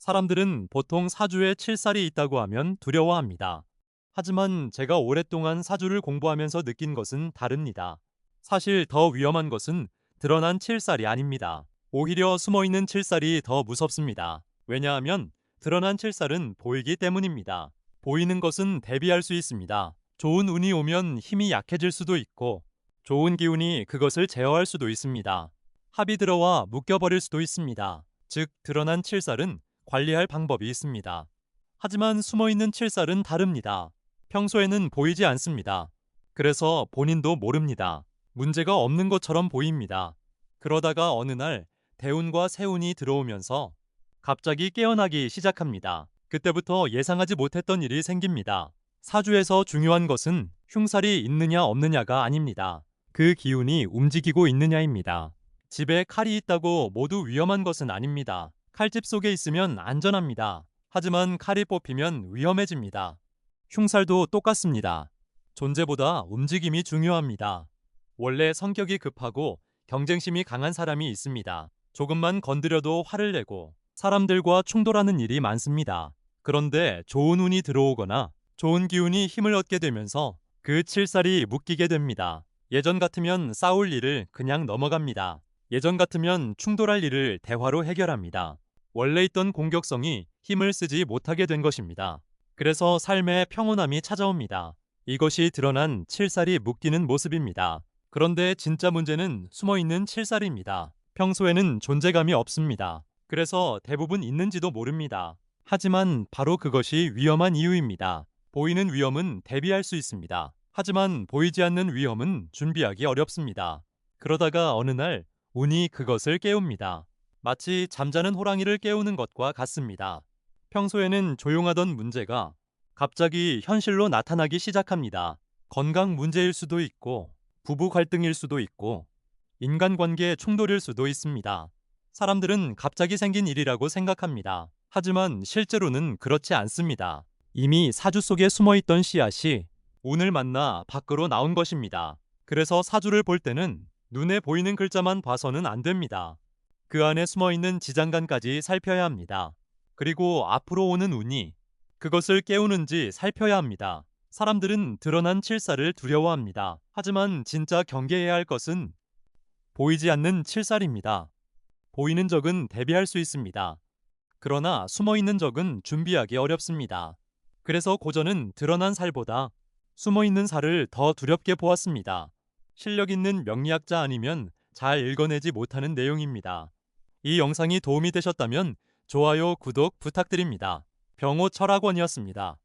사람들은 보통 사주에 칠살이 있다고 하면 두려워합니다. 하지만 제가 오랫동안 사주를 공부하면서 느낀 것은 다릅니다. 사실 더 위험한 것은 드러난 칠살이 아닙니다. 오히려 숨어있는 칠살이 더 무섭습니다. 왜냐하면 드러난 칠살은 보이기 때문입니다. 보이는 것은 대비할 수 있습니다. 좋은 운이 오면 힘이 약해질 수도 있고 좋은 기운이 그것을 제어할 수도 있습니다. 합이 들어와 묶여버릴 수도 있습니다. 즉, 드러난 칠살은 관리할 방법이 있습니다. 하지만 숨어있는 칠살은 다릅니다. 평소에는 보이지 않습니다. 그래서 본인도 모릅니다. 문제가 없는 것처럼 보입니다. 그러다가 어느 날 대운과 세운이 들어오면서 갑자기 깨어나기 시작합니다. 그때부터 예상하지 못했던 일이 생깁니다. 사주에서 중요한 것은 흉살이 있느냐 없느냐가 아닙니다. 그 기운이 움직이고 있느냐입니다. 집에 칼이 있다고 모두 위험한 것은 아닙니다. 칼집 속에 있으면 안전합니다. 하지만 칼이 뽑히면 위험해집니다. 흉살도 똑같습니다. 존재보다 움직임이 중요합니다. 원래 성격이 급하고 경쟁심이 강한 사람이 있습니다. 조금만 건드려도 화를 내고 사람들과 충돌하는 일이 많습니다. 그런데 좋은 운이 들어오거나 좋은 기운이 힘을 얻게 되면서 그 칠살이 묶이게 됩니다. 예전 같으면 싸울 일을 그냥 넘어갑니다. 예전 같으면 충돌할 일을 대화로 해결합니다. 원래 있던 공격성이 힘을 쓰지 못하게 된 것입니다. 그래서 삶에 평온함이 찾아옵니다. 이것이 드러난 칠살이 묶이는 모습입니다. 그런데 진짜 문제는 숨어있는 칠살입니다. 평소에는 존재감이 없습니다. 그래서 대부분 있는지도 모릅니다. 하지만 바로 그것이 위험한 이유입니다. 보이는 위험은 대비할 수 있습니다. 하지만 보이지 않는 위험은 준비하기 어렵습니다. 그러다가 어느 날 운이 그것을 깨웁니다. 마치 잠자는 호랑이를 깨우는 것과 같습니다. 평소에는 조용하던 문제가 갑자기 현실로 나타나기 시작합니다. 건강 문제일 수도 있고, 부부 갈등일 수도 있고, 인간관계 충돌일 수도 있습니다. 사람들은 갑자기 생긴 일이라고 생각합니다. 하지만 실제로는 그렇지 않습니다. 이미 사주 속에 숨어있던 씨앗이 운을 만나 밖으로 나온 것입니다. 그래서 사주를 볼 때는 눈에 보이는 글자만 봐서는 안 됩니다. 그 안에 숨어있는 지장간까지 살펴야 합니다. 그리고 앞으로 오는 운이 그것을 깨우는지 살펴야 합니다. 사람들은 드러난 칠살을 두려워합니다. 하지만 진짜 경계해야 할 것은 보이지 않는 칠살입니다. 보이는 적은 대비할 수 있습니다. 그러나 숨어있는 적은 준비하기 어렵습니다. 그래서 고전은 드러난 살보다 숨어있는 살을 더 두렵게 보았습니다. 실력 있는 명리학자 아니면 잘 읽어내지 못하는 내용입니다. 이 영상이 도움이 되셨다면 좋아요, 구독 부탁드립니다. 병호 철학원이었습니다.